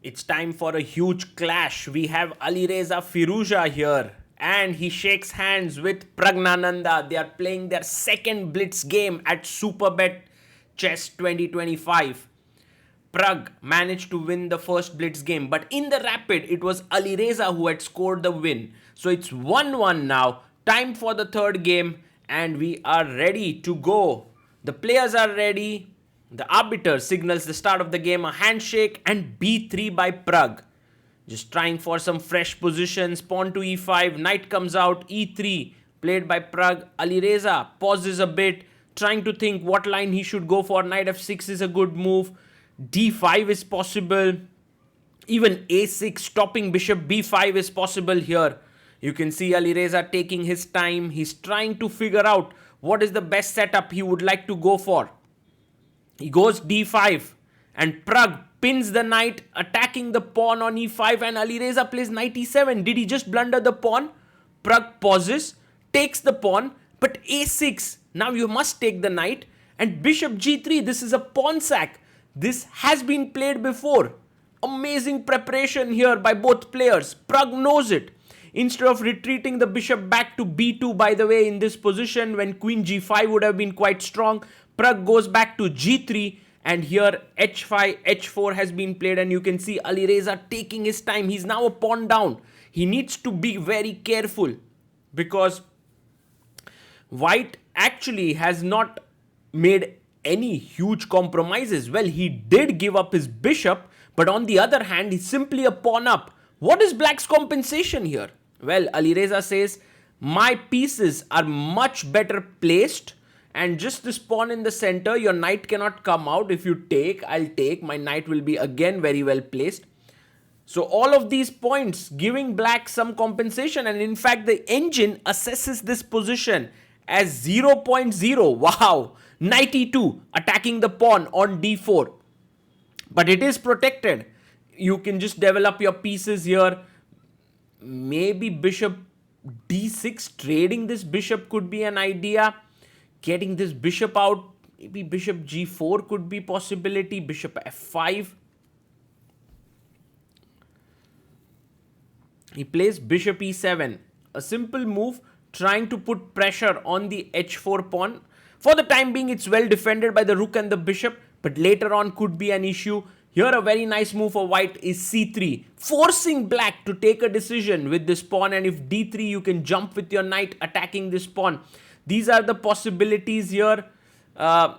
It's time for a huge clash. We have Alireza Firouzja here and he shakes hands with Praggnanandhaa. They are playing their second Blitz game at Superbet Chess 2025. Pragg managed to win the first Blitz game, but in the Rapid, it was Alireza who had scored the win. So it's 1-1 now. Time for the third game and we are ready to go. The players are ready. The arbiter signals the start of the game, a handshake, and b3 by Pragg. Just trying for some fresh positions. Pawn to e5, knight comes out, e3, played by Pragg. Alireza pauses a bit, trying to think what line he should go for. Knight f6 is a good move. d5 is possible. Even a6, stopping bishop b5 is possible here. You can see Alireza taking his time. He's trying to figure out what is the best setup he would like to go for. He goes d5 and Pragg pins the knight, attacking the pawn on e5, and Alireza plays knight e7. Did he just blunder the pawn? Pragg pauses, takes the pawn, but a6. Now you must take the knight, and bishop g3. This is a pawn sack. This has been played before. Amazing preparation here by both players. Pragg knows it. Instead of retreating the bishop back to b2, by the way, in this position when queen g5 would have been quite strong, Pragg goes back to g3, and here h5, h4 has been played, and you can see Alireza taking his time. He's now a pawn down. He needs to be very careful because white actually has not made any huge compromises. Well, he did give up his bishop, but on the other hand, he's simply a pawn up. What is black's compensation here? Well, Alireza says, my pieces are much better placed, and just this pawn in the center, your knight cannot come out. If you take, I'll take. My knight will be again very well placed. So all of these points giving black some compensation, and in fact the engine assesses this position as 0.0. Wow! Knight e2 attacking the pawn on d4. But it is protected. You can just develop your pieces here. Maybe bishop d6, trading this bishop could be an idea. Getting this bishop out, maybe bishop g4 could be possibility. Bishop f5. He plays bishop e7. A simple move trying to put pressure on the h4 pawn. For the time being, it's well defended by the rook and the bishop, but later on could be an issue. Here a very nice move for white is c3, forcing black to take a decision with this pawn, and if d3 you can jump with your knight attacking this pawn. These are the possibilities here. Pragg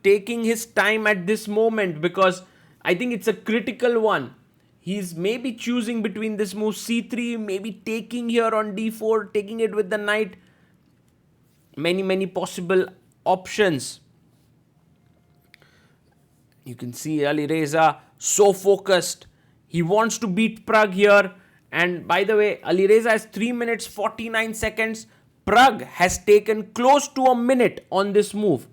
taking his time at this moment because I think it's a critical one. He's maybe choosing between this move c3, maybe taking here on d4, taking it with the knight. Many possible options. You can see Alireza so focused. He wants to beat Pragg here. And by the way, Alireza has 3 minutes 49 seconds. Pragg has taken close to a minute on this move.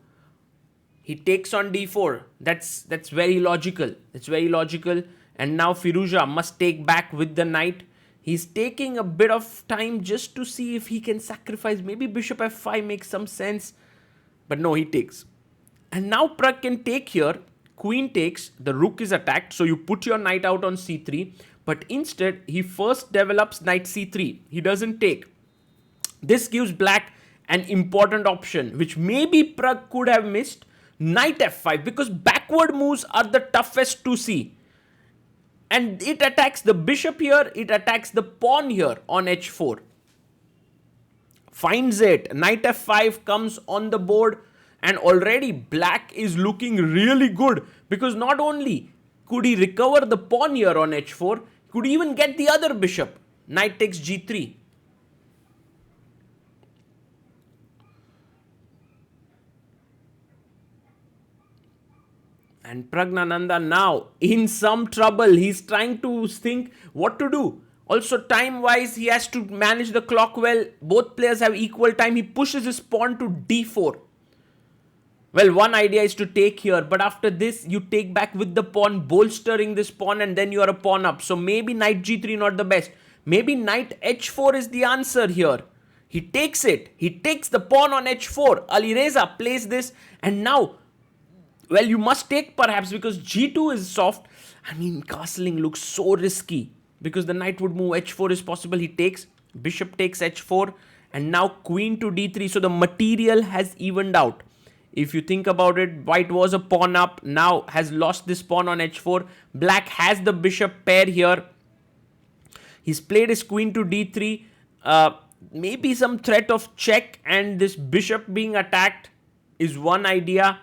He takes on d4. That's very logical. It's very logical. And now Firouzja must take back with the knight. He's taking a bit of time just to see if he can sacrifice. Maybe bishop f5 makes some sense. But no, he takes. And now Pragg can take here. Queen takes. The rook is attacked. So you put your knight out on c3. But instead, he first develops knight c3. He doesn't take. This gives black an important option, which maybe Pragg could have missed. Knight f5, because backward moves are the toughest to see. And it attacks the bishop here, it attacks the pawn here on h4. Finds it. Knight f5 comes on the board, and already black is looking really good, because not only could he recover the pawn here on h4, could even get the other bishop. Knight takes g3. And Praggnanandhaa now in some trouble. He's trying to think what to do. Also, time-wise, he has to manage the clock well. Both players have equal time. He pushes his pawn to d4. Well, one idea is to take here, but after this, you take back with the pawn, bolstering this pawn, and then you are a pawn up. So maybe knight g3 not the best. Maybe knight h4 is the answer here. He takes it. He takes the pawn on h4. Alireza plays this, and now, well, you must take perhaps because g2 is soft. I mean, castling looks so risky because the knight would move h4 is possible. He takes, bishop takes h4, and now queen to d3. So the material has evened out. If you think about it, white was a pawn up, now has lost this pawn on h4. Black has the bishop pair here. He's played his queen to d3. Maybe some threat of check, and this bishop being attacked is one idea.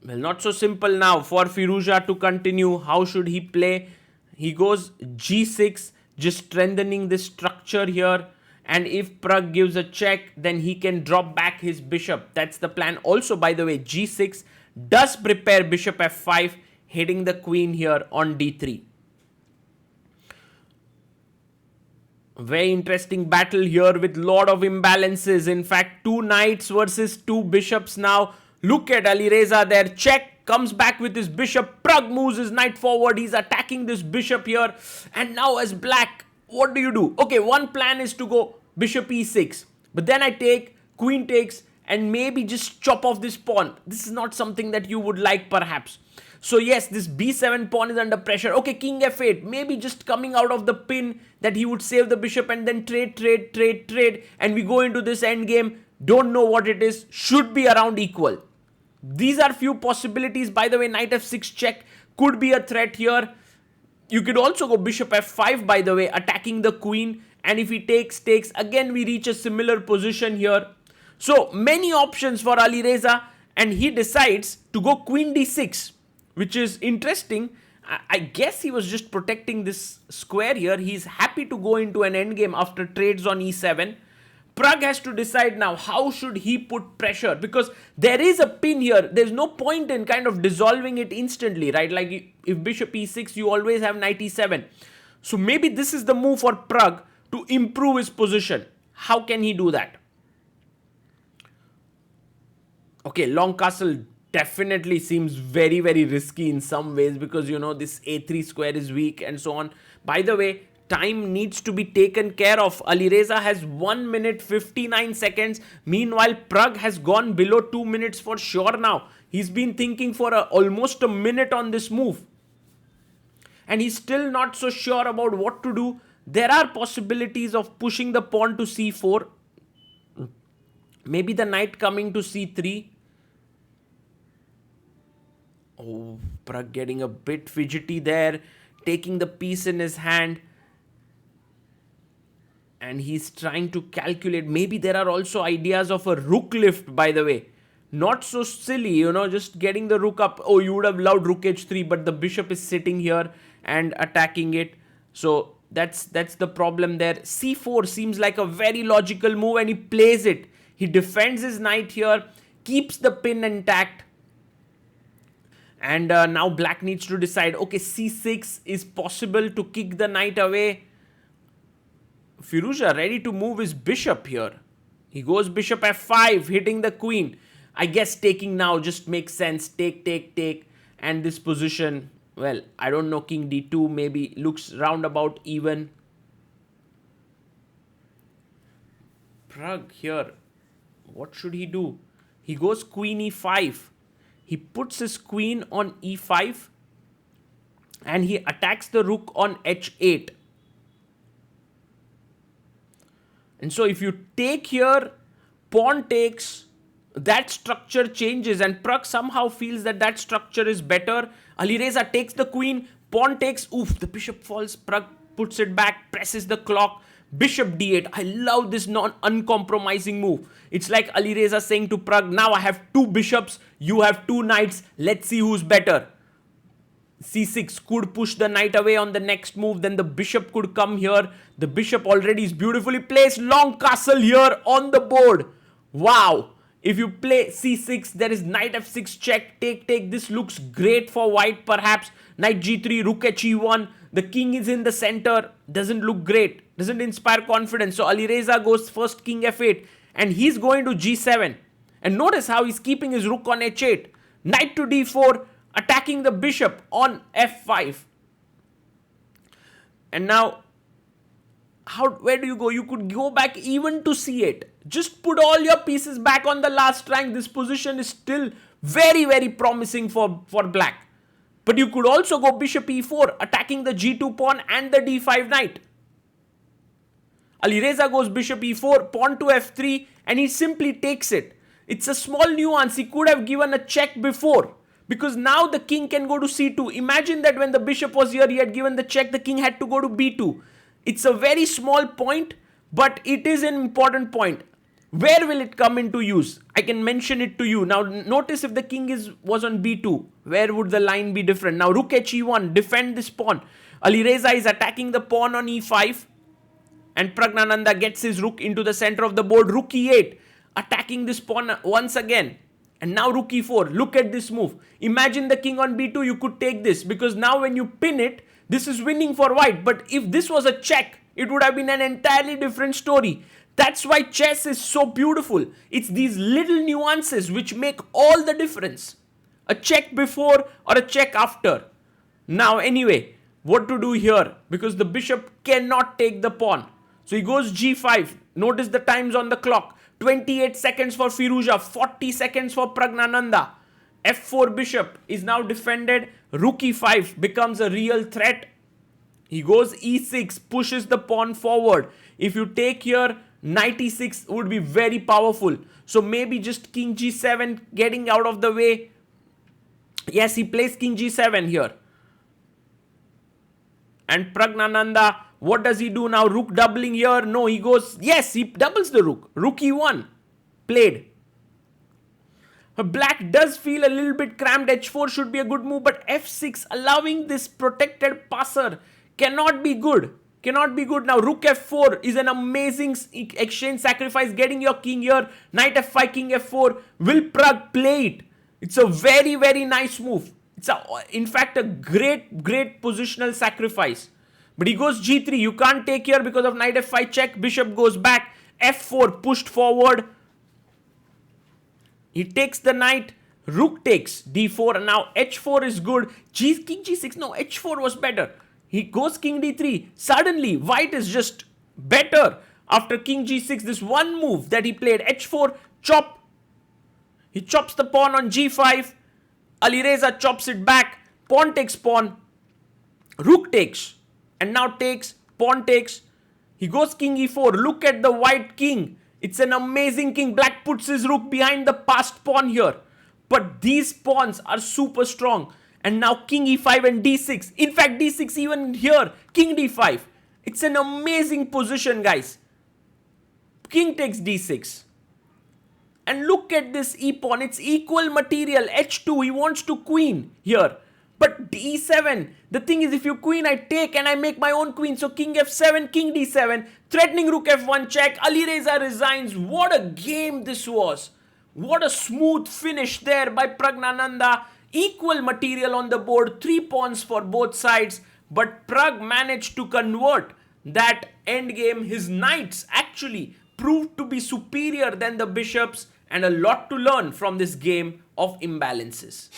Well, not so simple now for Firouzja to continue. How should he play? He goes g6, just strengthening this structure here. And if Pragg gives a check, then he can drop back his bishop. That's the plan. Also, by the way, g6 does prepare bishop f5, hitting the queen here on d3. Very interesting battle here with lot of imbalances. In fact, 2 knights versus 2 bishops now. Look at Alireza there. Check. Comes back with his bishop. Pragg moves his knight forward. He's attacking this bishop here. And now as black, what do you do? Okay, one plan is to go bishop e6. But then I take, queen takes, and maybe just chop off this pawn. This is not something that you would like perhaps. So yes, this b7 pawn is under pressure. Okay, king f8. Maybe just coming out of the pin that he would save the bishop and then trade. And we go into this endgame. Don't know what it is. Should be around equal. These are few possibilities. By the way, knight f6 check could be a threat here. You could also go bishop f5, by the way, attacking the queen. And if he takes, again we reach a similar position here. So many options for Alireza, and he decides to go queen d6, which is interesting. I guess he was just protecting this square here. He's happy to go into an endgame after trades on e7. Pragg has to decide now how should he put pressure, because there is a pin here. There's no point in kind of dissolving it instantly, right? Like if bishop e6, you always have knight e7. So maybe this is the move for Pragg to improve his position. How can he do that? Okay, long castle definitely seems very, very risky in some ways because, you know, this a3 square is weak and so on. By the way, time needs to be taken care of. Alireza has 1 minute 59 seconds. Meanwhile, Pragg has gone below 2 minutes for sure now. He's been thinking for almost a minute on this move. And he's still not so sure about what to do. There are possibilities of pushing the pawn to c4. Maybe the knight coming to c3. Oh, Pragg getting a bit fidgety there. Taking the piece in his hand. And he's trying to calculate. Maybe there are also ideas of a rook lift, by the way. Not so silly, you know, just getting the rook up. Oh, you would have loved rook h3, but the bishop is sitting here and attacking it. So that's the problem there. c4 seems like a very logical move, and he plays it. He defends his knight here, keeps the pin intact. And now black needs to decide, okay, c6 is possible to kick the knight away. Firouzja ready to move his bishop here. He goes bishop f5, hitting the queen. I guess taking now just makes sense. Take. And this position, well, I don't know, king d2 maybe looks roundabout even. Pragg here, what should he do? He goes queen e5. He puts his queen on e5 and he attacks the rook on h8. And so if you take here, pawn takes, that structure changes, and Pragg somehow feels that that structure is better. Alireza takes the queen, pawn takes, oof, the bishop falls. Pragg puts it back, presses the clock, bishop d8. I love this uncompromising move. It's like Alireza saying to Pragg, now I have 2 bishops, you have 2 knights, let's see who's better. c6 could push the knight away on the next move, then the bishop could come here. The bishop already is beautifully placed. Long castle here on the board. Wow. If you play c6, there is knight f6 check, take. This looks great for white perhaps. Knight g3, rook he1. The king is in the center. Doesn't look great. Doesn't inspire confidence. So Alireza goes first king f8. And he's going to g7. And notice how he's keeping his rook on h8. Knight to d4. Attacking the bishop on f5. And now, where do you go? You could go back even to c8. Just put all your pieces back on the last rank. This position is still very, very promising for black. But you could also go bishop e4, attacking the g2 pawn and the d5 knight. Alireza goes bishop e4, pawn to f3, and he simply takes it. It's a small nuance. He could have given a check before, because now the king can go to c2. Imagine that when the bishop was here, he had given the check, the king had to go to b2. It's a very small point, but it is an important point. Where will it come into use? I can mention it to you. Now notice if the king was on b2, where would the line be different? Now rook he1, defend this pawn. Alireza is attacking the pawn on e5, and Praggnanandhaa gets his rook into the center of the board. Rook e8, attacking this pawn once again. And now rook e4. Look at this move. Imagine the king on b2, you could take this, because now when you pin it, this is winning for white. But if this was a check, it would have been an entirely different story. That's why chess is so beautiful. It's these little nuances which make all the difference. A check before or a check after. Now anyway, what to do here? Because the bishop cannot take the pawn. So he goes g5. Notice the times on the clock. 28 seconds for Firouzja, 40 seconds for Praggnanandhaa. f4 bishop is now defended. Rook e5 becomes a real threat. He goes e6, pushes the pawn forward. If you take here, knight e6 would be very powerful. So maybe just king g7 getting out of the way. Yes, he plays king g7 here. And Praggnanandhaa, what does he do now? Rook doubling here. No, he goes, yes, he doubles the rook. Rook e1 played. Black does feel a little bit cramped. h4 should be a good move, but f6 allowing this protected passer cannot be good. Cannot be good. Now rook f4 is an amazing exchange sacrifice, getting your king here. Knight f5, king f4. Will Pragg play it? It's a very, very nice move. It's in fact a great positional sacrifice. But he goes g3. You can't take here because of knight f5 check. Bishop goes back. f4 pushed forward. He takes the knight. Rook takes d4. Now h4 is good. King g6. No, h4 was better. He goes king d3. Suddenly, white is just better. After king g6, this one move that he played, h4, chop. He chops the pawn on g5. Alireza chops it back. Pawn takes pawn. Rook takes. And now takes. Pawn takes. He goes king e4. Look at the white king. It's an amazing king. Black puts his rook behind the passed pawn here. But these pawns are super strong. And now king e5 and d6. In fact, d6 even here. King d5. It's an amazing position, guys. King takes d6. And look at this e-pawn. It's equal material. h2. He wants to queen here. But d7. The thing is, if you queen, I take and I make my own queen. So king f7, king d7. Threatening rook f1 check. Alireza resigns. What a game this was. What a smooth finish there by Praggnanandhaa. Equal material on the board, 3 pawns for both sides, but Pragg managed to convert that endgame. His knights actually proved to be superior than the bishops, and a lot to learn from this game of imbalances.